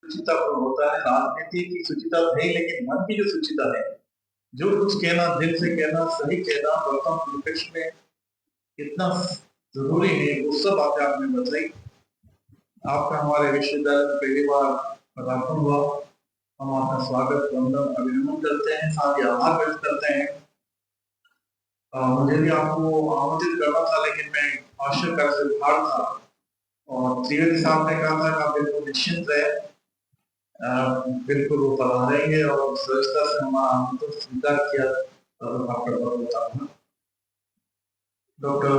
सुचिता पर होता है, राजनीति की सुचिता नहीं, लेकिन मन की जो सुचिता है, जो कुछ कहना, दिल से कहना, सही कहना, वर्तमान परिप्रेक्ष्य में कितना जरूरी है, वो सब बातें आपने बताई। आपका हमारे विश्वविद्यालय में पहली बार पदार्पण हुआ। हम आपका स्वागत, वंदन, अभिनंदन करते हैं, साथ ही आभार व्यक्त करते हैं। मुझे भी आपको आमंत्रित करना था, लेकिन मैं आवश्यक से बाहर था और त्रिवेदी साहब ने कहा था कि आप बिल्कुल निश्चिंत रहे, बिल्कुल वो पधारेंगे और सहजता से हमारा आमंत्रण स्वीकार किया। आपका बहुत बहुत डॉक्टर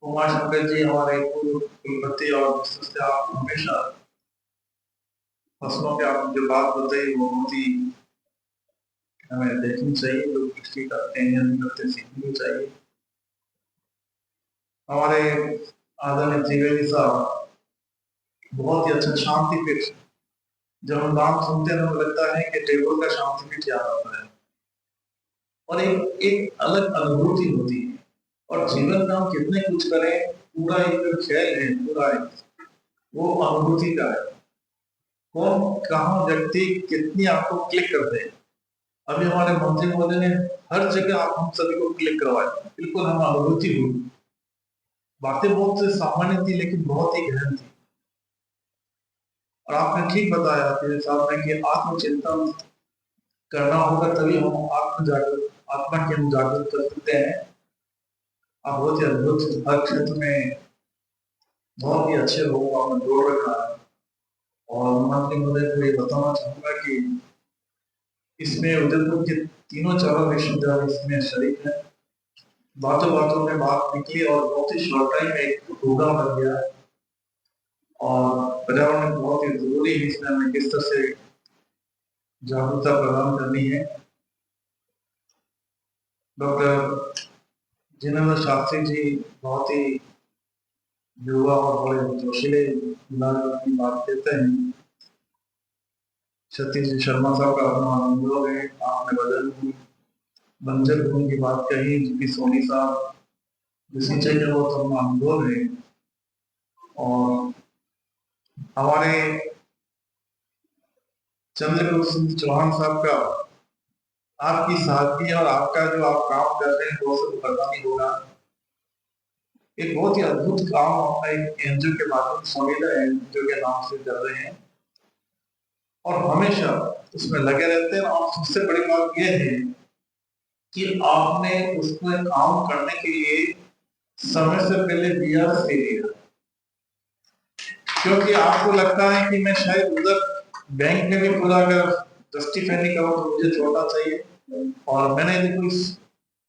उमा शंकर जी, हमारे पूर्व कुलपति और आप हमेशा फसलों के आप जो बात बताई वो बहुत ही हमें देखनी चाहिए, लोग दृष्टि करते हैं या नहीं करते, सीखनी चाहिए। हमारे आदरणीय त्रिवेदी साहब बहुत ही अच्छा शांति पीठ, जब हम नाम सुनते हैं तो लगता है कि टेबल का शांति पीठ याद आता है और एक अलग अनुभूति होती है। और जीवन में हम कितने कुछ करें, पूरा एक जो खेल है, पूरा वो अनुभूति का है। कौन कहाँ व्यक्ति कितनी आपको क्लिक करते हैं। अभी हमारे मंत्री महोदय ने हर जगह आप हम सभी को क्लिक करवाया, बिल्कुल हम अनुभूति हुई। बातें बहुत सामान्य थी लेकिन बहुत ही गहन थी। और आपने ठीक बताया साहब ने कि आत्मचिंतन करना होगा, तभी हम आत्मा के हम जागृत कर सकते हैं। आप बहुत ही अद्भुत, हर क्षेत्र में बहुत ही अच्छे लोगों को आपने जोड़ रखा है। और मंत्री महोदय को ये बताना चाहूंगा कि इसमें उदयपुर के तीनों चारों विश्वविद्यालय इसमें शरीक है। बातों बातों में बात निकली और बहुत ही शॉर्ट टाइम में एक प्रोग्राम बन गया है। और पर्यावरण बहुत ही जरूरी है, इसमें हमें किस तरह से जागरूकता प्रदान करनी है। डॉक्टर जिनेंद्र शास्त्री जी बहुत ही युवा और बड़े जोशीले की बात कहते हैं। सतीश शर्मा साहब का अपना अनुभव है, आपने बंजर भूमि की बात कही, जिनकी सोनी साहब जिसकी चाहिए वो तो अपना अनुभव है। और हमारे चंद्रगुप्त सिंह चौहान साहब का आपकी सादगी और आपका जो आप काम कर रहे हैं वो सब पता नहीं होगा। एक बहुत ही अद्भुत काम अपना एक एनजीओ के माध्यम से, सोनीला एनजीओ के नाम से कर रहे हैं और हमेशा उसमें लगे रहते हैं। और सबसे बड़ी बात यह है कि आपने उसमें काम करने के लिए समय से पहले बीआरएस ले लिया, क्योंकि आपको लगता है कि मैं शायद उधर बैंक में भी पूरा अगर जस्टिफाई नहीं करूँ तो मुझे छोटा चाहिए। और मैंने यदि कोई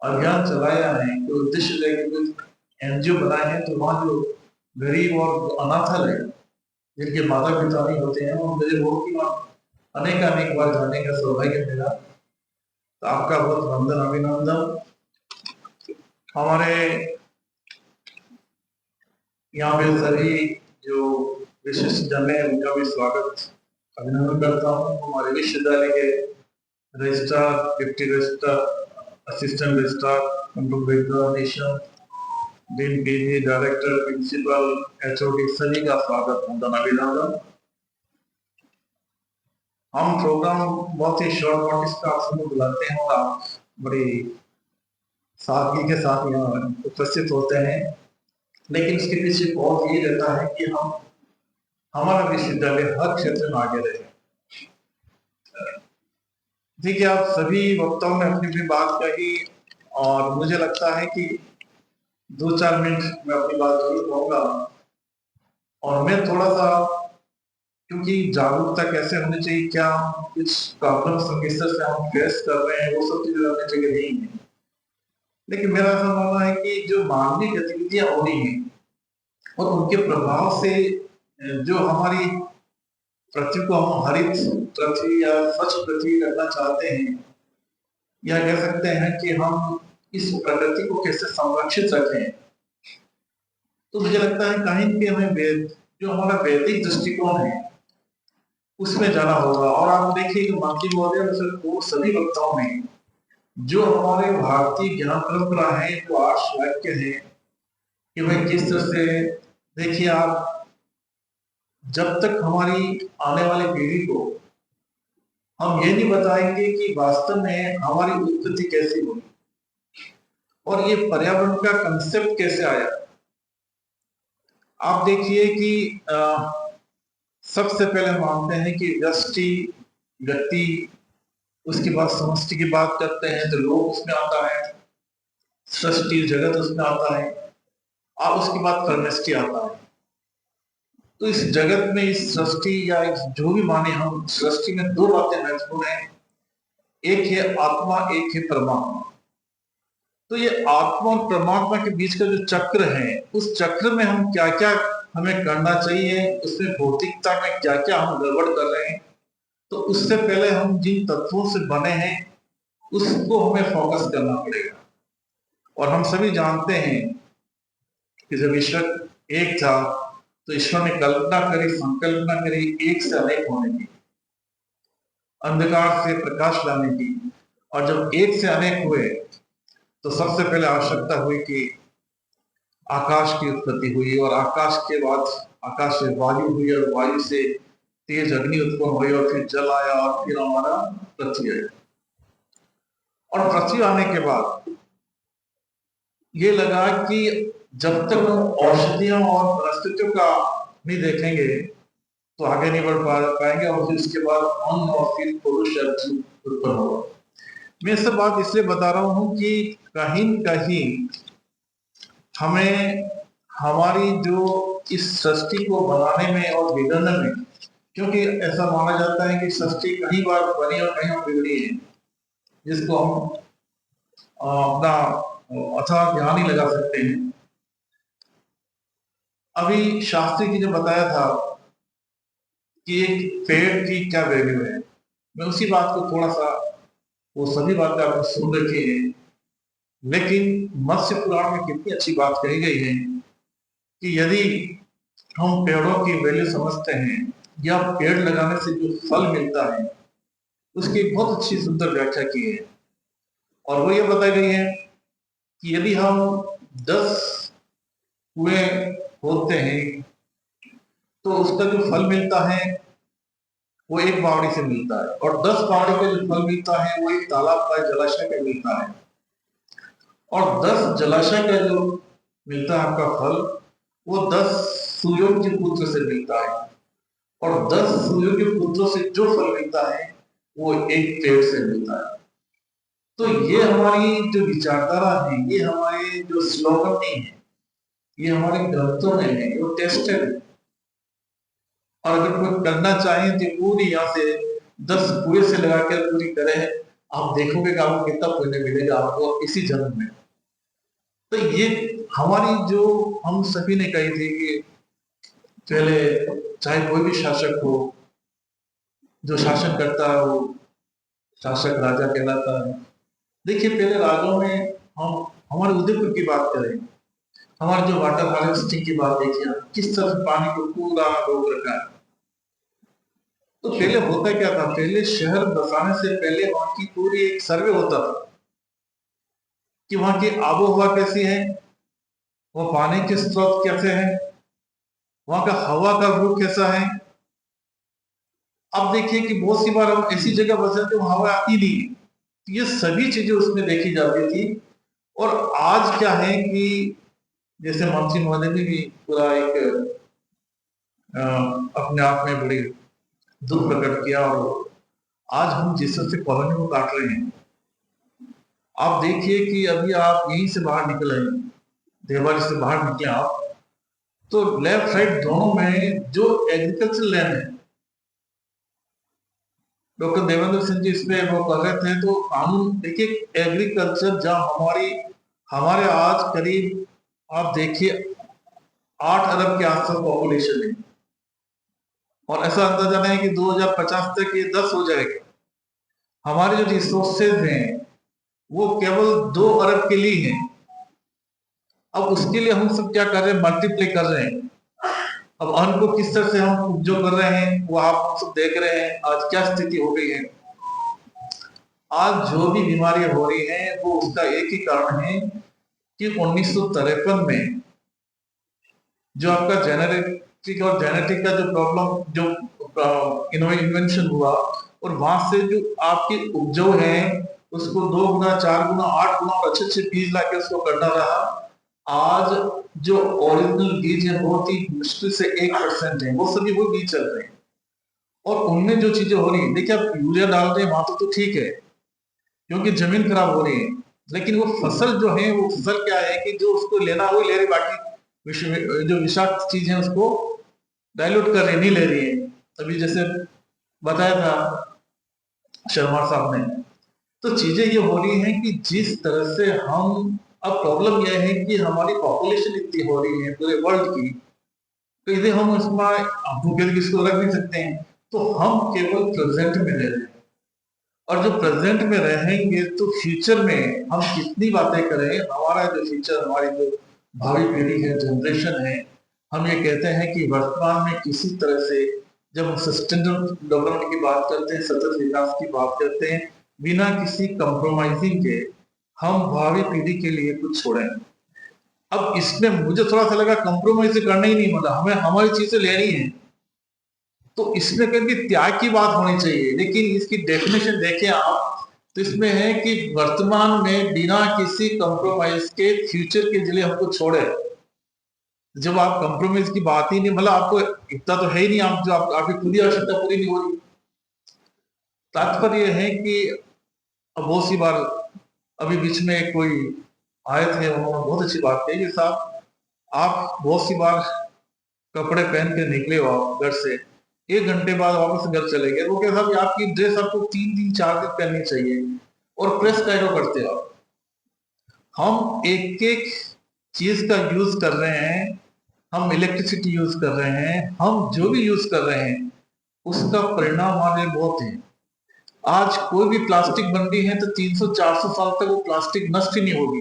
अभियान चलाया है, कोई उद्देश्य लेकर कोई एनजीओ बनाए हैं, तो वहाँ जो गरीब और अनाथल है, जिनके माता पिता नहीं होते हैं, और मुझे बहुत ही अनेक बार जाने का सौभाग्य मिला। तो आपका बहुत वंदन, अभिनंदन। हमारे यहाँ पे सभी जो विशिष्ट जन है उनका भी स्वागत, अभिनंदन करता हूँ। हमारे विश्वविद्यालय के registrar, deputy registrar, assistant registrar, control examination, dean PG, director, principal, HOD, सभी का स्वागत, वंदन, अभिनंदन। हम प्रोग्राम बहुत ही शॉर्ट नोटिस पे आप सबको बुलाते हैं और आप बड़ी सादगी के साथ यहाँ उपस्थित होते हैं, लेकिन इसके पीछे बहुत ये रहता है कि हम हमारा विश्वविद्यालय हर क्षेत्र में आगे रहे। देखिए, आप सभी वक्ताओं ने अपनी अपनी बात कही और मुझे लगता है कि 2-4 मिनट में अपनी बात जरूर कहूंगा। और मैं थोड़ा सा, क्योंकि जागरूकता कैसे होनी चाहिए, क्या कुछ प्रॉब्लम किस तरह से हम फेस कर रहे हैं, वो सब चीजें अपनी जगह नहीं है। लेकिन मेरा ऐसा मानना है कि जो मानवीय गतिविधियां हो रही हैं और उनके प्रभाव से जो हमारी पृथ्वी को हम हरित पृथ्वी या स्वच्छ पृथ्वी करना चाहते हैं, या कह सकते हैं कि हम इस प्रकृति को कैसे संरक्षित रखें, तो मुझे लगता है कहीं भी हमें जो हमारा वैदिक दृष्टिकोण है उसमें जाना होगा। और आप देखिए कि मंत्री महोदय वो सभी वक्ताओं में जो हमारे भारतीय ज्ञान परंपरा है, जो 8 वाक्य है कि भाई किस तरह से, देखिए आप जब तक हमारी आने वाली पीढ़ी को हम ये नहीं बताएंगे कि वास्तव में हमारी उत्पत्ति कैसी हुई और ये पर्यावरण का कंसेप्ट कैसे आया। आप देखिए कि सबसे पहले मानते हैं कि व्यष्टि, व्यक्ति, उसके बाद समष्टि की बात करते हैं तो लोग उसमें आता है, सृष्टि जगत उसमें आता है, और उसके बाद परमेष्टि आता है। तो इस जगत में, इस सृष्टि या जो भी माने हम, सृष्टि में दो बातें महत्वपूर्ण हैं, एक है आत्मा, एक है परमात्मा। तो ये आत्मा और परमात्मा के बीच का जो चक्र है, उस चक्र में हम क्या क्या हमें करना चाहिए, उसमें भौतिकता में क्या क्या हम गड़बड़ कर रहे हैं, तो उससे पहले हम जिन तत्वों से बने हैं उसको हमें फोकस करना पड़ेगा। और हम सभी जानते हैं कि जब ईश्वर एक था तो ईश्वर ने कल्पना करी, संकल्पना करी एक से अनेक होने की, अंधकार से प्रकाश लाने की। और जब एक से अनेक हुए तो सबसे पहले आवश्यकता हुई कि आकाश की उत्पत्ति हुई, और आकाश के बाद आकाश से वायु हुई, और वायु से तेज अग्नि उत्पन्न हुई, और फिर जल आया, और फिर हमारा पृथ्वी आई। और पृथ्वी आने के बाद ये लगा कि जब तक हम औषधियों और वनस्पतियों का नहीं देखेंगे तो आगे नहीं बढ़ पाएंगे, और फिर उसके बाद अन्न और फिर पुरुष उत्पन्न होगा। मैं सब बात इसलिए बता रहा हूं कि कहीं कहीं हमें हमारी जो इस सृष्टि को बनाने में और बिगड़ने में, क्योंकि ऐसा माना जाता है कि सृष्टि कई बार बनी और कहीं बिगड़ी है, जिसको हम अपना अथवा ध्यान ही लगा सकते हैं। अभी शास्त्री जी ने बताया था कि एक पेड़ की क्या वैल्यू है, मैं उसी बात को थोड़ा सा, वो सभी बातें आपने सुन रखी है, लेकिन मत्स्य पुराण में कितनी अच्छी बात कही गई है कि यदि हम पेड़ों की वैल्यू समझते हैं या पेड़ लगाने से जो फल मिलता है उसकी बहुत अच्छी सुंदर व्याख्या की है। और वो ये बताई गई है कि यदि हम 10 कुएं खोदते हैं तो उसका जो फल मिलता है वो एक बावड़ी से मिलता है, और 10 बावड़ी का जो फल मिलता है वो एक तालाब का, जलाशय का मिलता है। और 10 जलाशय का जो मिलता है आपका फल, वो 10 सुयोग्य पुत्र से मिलता है, और 10 सुयोग्य पुत्रों से जो फल मिलता है वो एक पेड़ से मिलता है। तो ये हमारी जो विचारधारा है, ये हमारे जो स्लोगन नहीं है, ये हमारे ग्रंथों में है, वो टेस्टेड है। और अगर कोई करना चाहे तो पूरी यहाँ से 10 कुएं से लगाकर पूरी करे, आप देखोगे कि आपको कितना पुण्य मिलेगा आपको इसी जन्म में। तो ये हमारी जो हम सभी ने कही थी कि पहले चाहे कोई भी शासक हो, जो शासन करता है वो शासक राजा कहलाता है। देखिए पहले राजाओं में हम हमारे उदयपुर की बात करें, हमारे जो वाटर हार्वेस्टिंग की बात देखिए, किस तरह पानी को पूरा रोक रखा है। तो पहले होता क्या था, पहले शहर बसाने से पहले वहां की पूरी एक सर्वे होता था कि वहां की आबोहवा कैसी है, वो पानी के स्रोत कैसे हैं, वहां का हवा का रुख कैसा है। अब देखिए कि बहुत सी बार हम ऐसी जगह बसे थे वहां हवा आती नहीं है, तो ये सभी चीजें उसमें देखी जाती थी। और आज क्या है कि जैसे मंत्री महोदय ने भी पूरा एक अपने आप में बड़ी दुख प्रकट किया, और आज हम जिस तरह से कॉलोनी को काट रहे हैं, आप देखिए कि अभी आप यहीं से बाहर निकले, देवाली से बाहर निकले आप, तो लेफ्ट राइट दोनों में जो एग्रीकल्चर लैंड है, डॉक्टर देवेंद्र सिंह जी इसमें वो कर रहे थे, तो कानून देखिए, एग्रीकल्चर जहाँ हमारे आज करीब आप देखिए 8 अरब के आसपास पॉपुलेशन है, और ऐसा अंदाजा नहीं कि 2050 तक ये 10 हो जाएगा। हमारे जो रिसोर्सेज हैं वो केवल 2 अरब के लिए हैं। अब उसके लिए हम सब क्या कर रहे हैं, मल्टीप्लाई कर रहे हैं। अब अन्न को किस तरह से हम उपयोग कर रहे हैं वो आप सब देख रहे हैं, आज क्या स्थिति हो गई है। आज जो भी बीमारियां हो रही हैं वो उसका एक ही कारण है कि 1953 में जो आपका ठीक है, और जेनेटिक का जो प्रॉब्लम जो इन्वेंशन हुआ, और वहां से जो आपकी उपजाऊ है उसको 2 गुना 4 गुना 8 गुना और अच्छे अच्छे बीज लाके उसको करना रहा। आज जो ओरिजिनल बीज है बहुत ही मुश्किल से 1% है, वो सभी वो बीज चल रहे हैं। और उनमें जो चीजें हो रही है, देखिए आप यूरिया डाल रहे हैं वहां तो ठीक है क्योंकि जमीन खराब हो रही है, लेकिन वो फसल जो है वो फसल क्या है कि जो उसको लेना वो ले रही, बाकी जो विषाक्त चीज है उसको डाइल्यूट कर रही, नहीं ले रही है। अभी जैसे बताया था शर्मा साहब ने, तो चीजें ये हो रही हैं कि जिस तरह से हम, अब प्रॉब्लम यह है कि हमारी पॉपुलेशन इतनी हो रही है पूरे वर्ल्ड की, तो इसे हम उसमें भूखे किसको रख नहीं सकते हैं, तो हम केवल प्रेजेंट में रह रहे हैं। और जो प्रेजेंट में रहेंगे तो फ्यूचर में हम कितनी बातें करें, हमारा जो फ्यूचर, हमारी जो भावी पीढ़ी है, जनरेशन है, हम ये कहते हैं कि वर्तमान में किसी तरह से जब हम सस्टेनेबल डेवलपमेंट की बात करते हैं, सतत विकास की बात करते हैं, बिना किसी कंप्रोमाइजिंग के हम भावी पीढ़ी के लिए कुछ छोड़ें। अब इसमें मुझे थोड़ा सा लगा कंप्रोमाइज करना ही नहीं, मतलब हमें हमारी चीजें लेनी है, तो इसमें करके त्याग की बात होनी चाहिए, लेकिन इसकी डेफिनेशन देखें आप, तो इसमें है कि वर्तमान में बिना किसी कंप्रोमाइज के फ्यूचर के लिए हमको छोड़े। जब आप कंप्रोमाइज की बात ही नहीं, मतलब आपको इतना तो है ही नहीं, आप जो आपकी खुद ही आवश्यकता पूरी नहीं हो रही। तात्पर्य है कि बहुत सी बार अभी बीच में कोई आए थे, उन्होंने बहुत अच्छी बात कही कि साहब आप बहुत सी बार कपड़े पहन के निकले हो आप घर से, 1 घंटे बाद वापस घर चले गए, वो क्या साहब आपकी ड्रेस आपको 3 दिन 4 दिन पहननी चाहिए, और प्रेस कैसे करते हो आप? हम एक एक चीज का यूज कर रहे हैं, हम इलेक्ट्रिसिटी यूज कर रहे हैं, हम जो भी यूज कर रहे हैं उसका परिणाम हमारे बहुत है। आज कोई भी प्लास्टिक बन रही है तो 300-400 साल तक वो प्लास्टिक नष्ट ही नहीं होगी,